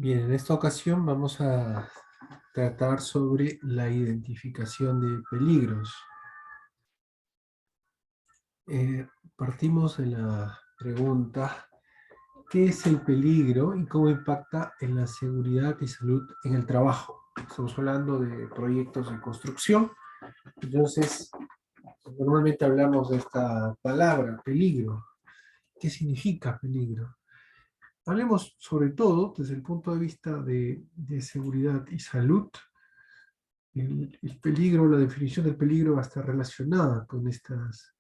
Bien, en esta ocasión vamos a tratar sobre la identificación de peligros. Eh, Partimos de la pregunta, ¿qué es el peligro y cómo impacta en la seguridad y salud en el trabajo? Estamos hablando de proyectos de construcción, entonces normalmente hablamos de esta palabra, peligro. ¿Qué significa peligro? Hablemos sobre todo desde el punto de vista de seguridad y salud. El peligro, la definición del peligro va a estar relacionada con estos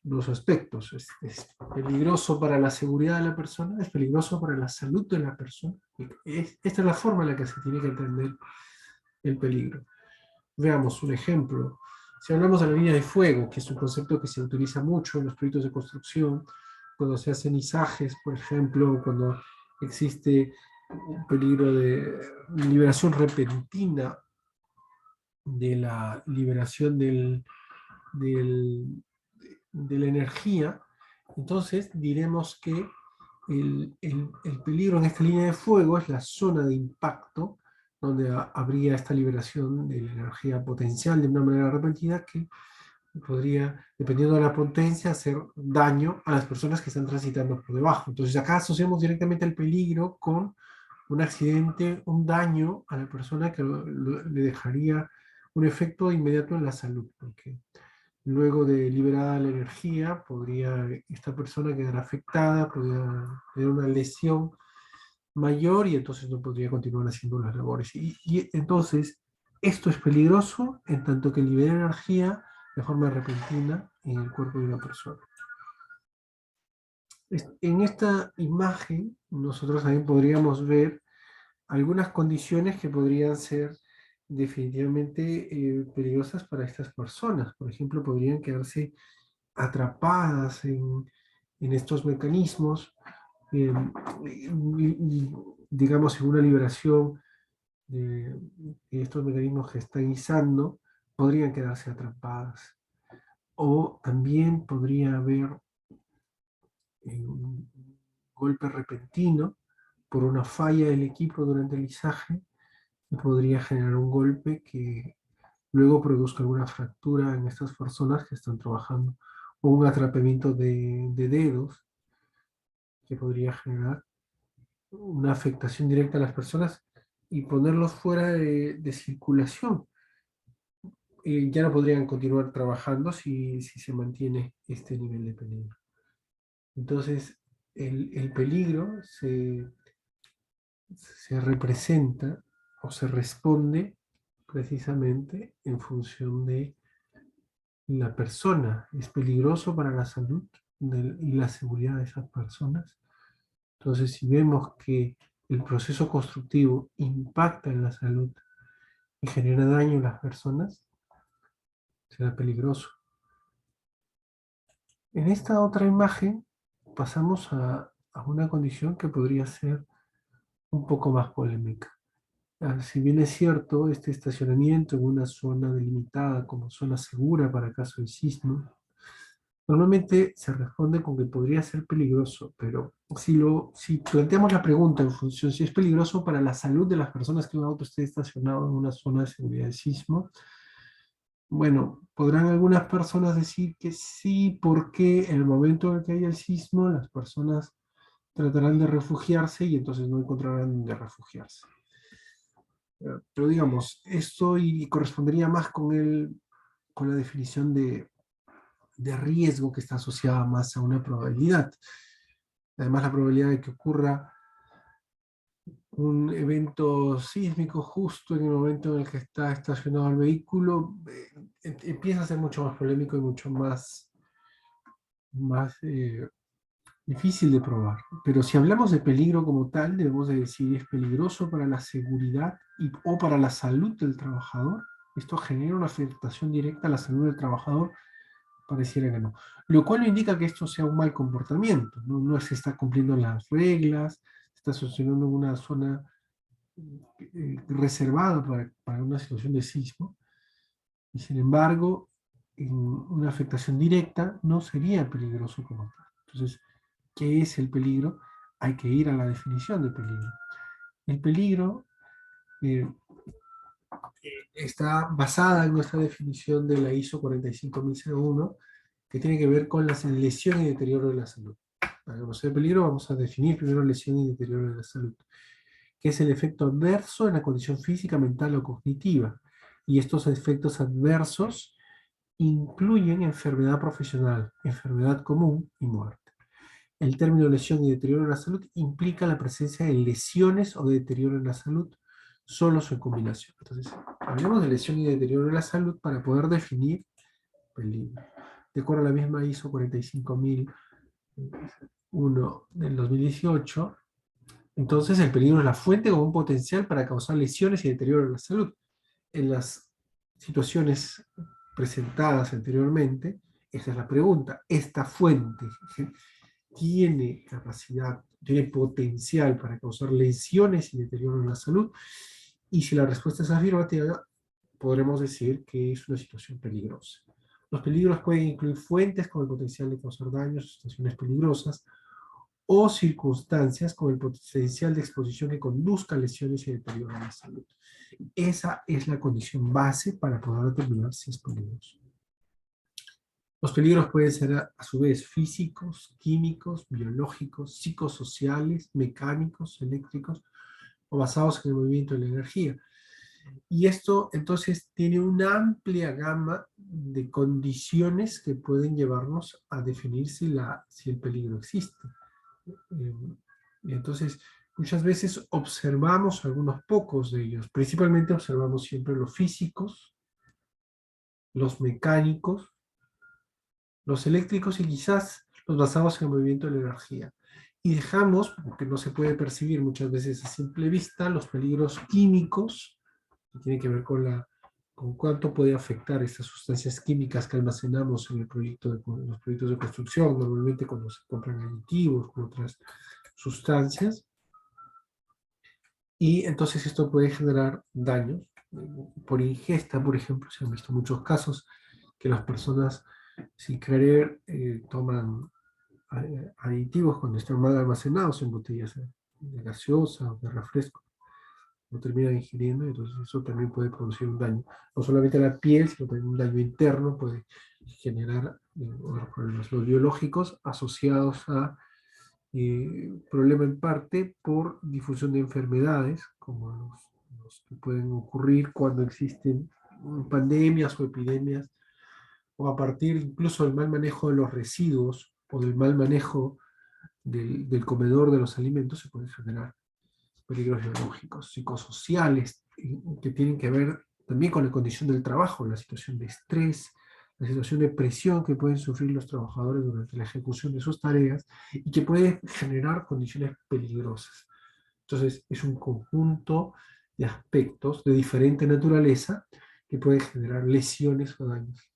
dos aspectos. Es peligroso para la seguridad de la persona, es peligroso para la salud de la persona. Esta es la forma en la que se tiene que entender el peligro. Veamos un ejemplo. Si hablamos de la línea de fuego, que es un concepto que se utiliza mucho en los proyectos de construcción, cuando se hacen izajes, por ejemplo, cuando existe un peligro de liberación repentina de la liberación de la energía, entonces diremos que el peligro en esta línea de fuego es la zona de impacto donde habría esta liberación de la energía potencial de una manera repentina que podría, dependiendo de la potencia, hacer daño a las personas que están transitando por debajo. Entonces acá asociamos directamente el peligro con un accidente, un daño a la persona que le dejaría un efecto inmediato en la salud, porque luego de liberada la energía, podría esta persona quedar afectada, podría tener una lesión mayor y entonces no podría continuar haciendo las labores. Y entonces, esto es peligroso en tanto que libera energía de forma repentina en el cuerpo de una persona. En esta imagen, nosotros también podríamos ver algunas condiciones que podrían ser definitivamente peligrosas para estas personas. Por ejemplo, podrían quedarse atrapadas en estos mecanismos, eh, digamos, en una liberación de estos mecanismos que están izando, podrían quedarse atrapadas. O también podría haber un golpe repentino por una falla del equipo durante el izaje y podría generar un golpe que luego produzca alguna fractura en estas personas que están trabajando o un atrapamiento de dedos que podría generar una afectación directa a las personas y ponerlos fuera de circulación. Ya no podrían continuar trabajando si se mantiene este nivel de peligro. Entonces, el peligro se representa o se responde precisamente en función de la persona. Es peligroso para la salud y la seguridad de esas personas. Entonces, si vemos que el proceso constructivo impacta en la salud y genera daño en las personas, será peligroso. En esta otra imagen pasamos a una condición que podría ser un poco más polémica. Si bien es cierto, este estacionamiento en una zona delimitada como zona segura para caso de sismo, normalmente se responde con que podría ser peligroso, pero si planteamos la pregunta en función si es peligroso para la salud de las personas que un auto esté estacionado en una zona de seguridad de sismo, bueno, podrán algunas personas decir que sí, porque en el momento en que haya el sismo, las personas tratarán de refugiarse y entonces no encontrarán dónde refugiarse. Pero digamos, esto y correspondería más con la definición de riesgo que está asociada más a una probabilidad. Además, la probabilidad de que ocurra un evento sísmico justo en el momento en el que está estacionado el vehículo empieza a ser mucho más polémico y mucho más difícil de probar. Pero si hablamos de peligro como tal, debemos de decir es peligroso para la seguridad o para la salud del trabajador. Esto genera una afectación directa a la salud del trabajador, pareciera que no. Lo cual no indica que esto sea un mal comportamiento, no, no se está cumpliendo las reglas, se está funcionando en una zona reservada para una situación de sismo, y sin embargo, en una afectación directa no sería peligroso como tal. Entonces, ¿qué es el peligro? hay que ir a la definición de peligro. El peligro eh, está basada en nuestra definición de la ISO 45001, que tiene que ver con la lesión y deterioro de la salud. Para conocer el peligro vamos a definir primero lesión y deterioro de la salud, que es el efecto adverso en la condición física, mental o cognitiva. Y estos efectos adversos incluyen enfermedad profesional, enfermedad común y muerte. El término lesión y deterioro de la salud implica la presencia de lesiones o de deterioro en la salud, solo su combinación. Entonces, hablemos de lesión y deterioro de la salud para poder definir peligro. De acuerdo a la misma ISO 45001 del 2018, entonces el peligro es la fuente o un potencial para causar lesiones y deterioro de la salud. En las situaciones presentadas anteriormente, esa es la pregunta, ¿esta fuente tiene capacidad, tiene potencial para causar lesiones y deterioro en la salud? Y si la respuesta es afirmativa, podremos decir que es una situación peligrosa. Los peligros pueden incluir fuentes con el potencial de causar daños, situaciones peligrosas, o circunstancias con el potencial de exposición que conduzca a lesiones y deterioro en la salud. Esa es la condición base para poder determinar si es peligroso. Los peligros pueden ser a su vez físicos, químicos, biológicos, psicosociales, mecánicos, eléctricos o basados en el movimiento de la energía. Y esto entonces tiene una amplia gama de condiciones que pueden llevarnos a definir si el peligro existe. Y entonces, muchas veces observamos algunos pocos de ellos. Principalmente observamos siempre los físicos, los mecánicos, los eléctricos y quizás los basados en el movimiento de la energía. Y dejamos, porque no se puede percibir muchas veces a simple vista, los peligros químicos, que tienen que ver con cuánto puede afectar estas sustancias químicas que almacenamos en los proyectos de construcción, normalmente cuando se compran aditivos con otras sustancias. Y entonces esto puede generar daños por ingesta, por ejemplo. Se han visto muchos casos que las personas sin querer toman aditivos cuando están mal almacenados en botellas de gaseosa o de refresco. Lo terminan ingiriendo, y entonces eso también puede producir un daño. No solamente a la piel, sino también un daño interno, puede generar otros problemas. Los biológicos asociados a problema en parte por difusión de enfermedades, como los que pueden ocurrir cuando existen pandemias o epidemias, o a partir incluso del mal manejo de los residuos o del mal manejo del comedor de los alimentos, se pueden generar peligros biológicos, psicosociales, que tienen que ver también con la condición del trabajo, la situación de estrés, la situación de presión que pueden sufrir los trabajadores durante la ejecución de sus tareas y que puede generar condiciones peligrosas. Entonces, es un conjunto de aspectos de diferente naturaleza que pueden generar lesiones o daños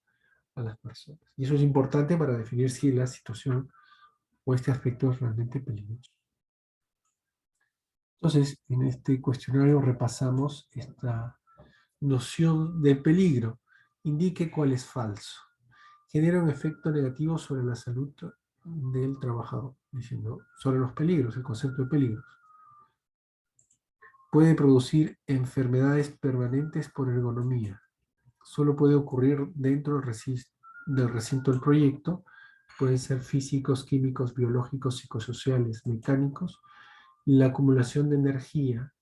a las personas. Y eso es importante para definir si la situación o este aspecto es realmente peligroso. Entonces, en este cuestionario repasamos esta noción de peligro. Indique cuál es falso. Genera un efecto negativo sobre la salud del trabajador, diciendo sobre los peligros, el concepto de peligros. Puede producir enfermedades permanentes por ergonomía. Solo puede ocurrir dentro del recinto del proyecto. Pueden ser físicos, químicos, biológicos, psicosociales, mecánicos. La acumulación de energía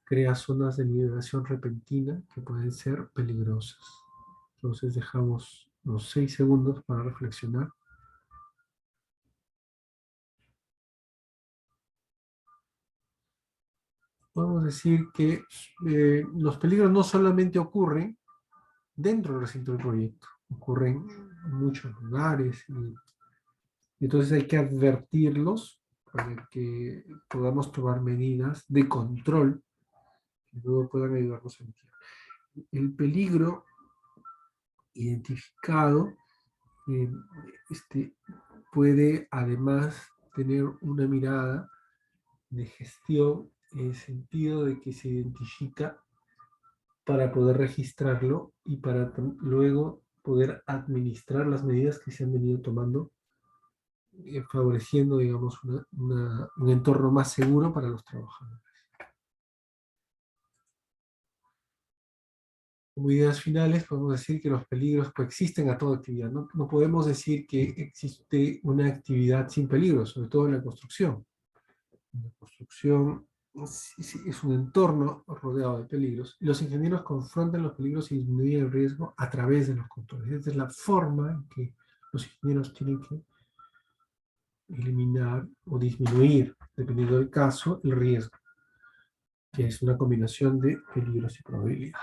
crea zonas de liberación repentina que pueden ser peligrosas. Entonces dejamos unos 6 segundos para reflexionar. Podemos decir que los peligros no solamente ocurren dentro del recinto del proyecto, ocurren en muchos lugares y entonces hay que advertirlos para que podamos tomar medidas de control que luego puedan ayudarnos a mitigar. El peligro identificado eh, puede además tener una mirada de gestión en el sentido de que se identifica para poder registrarlo y para luego poder administrar las medidas que se han venido tomando favoreciendo, digamos, un entorno más seguro para los trabajadores. Como ideas finales, podemos decir que los peligros coexisten a toda actividad. No podemos decir que existe una actividad sin peligros, sobre todo en la construcción. La construcción es un entorno rodeado de peligros, y los ingenieros confrontan los peligros y disminuyen el riesgo a través de los controles. Esta es la forma en que los ingenieros tienen que eliminar o disminuir, dependiendo del caso, el riesgo, que es una combinación de peligros y probabilidad.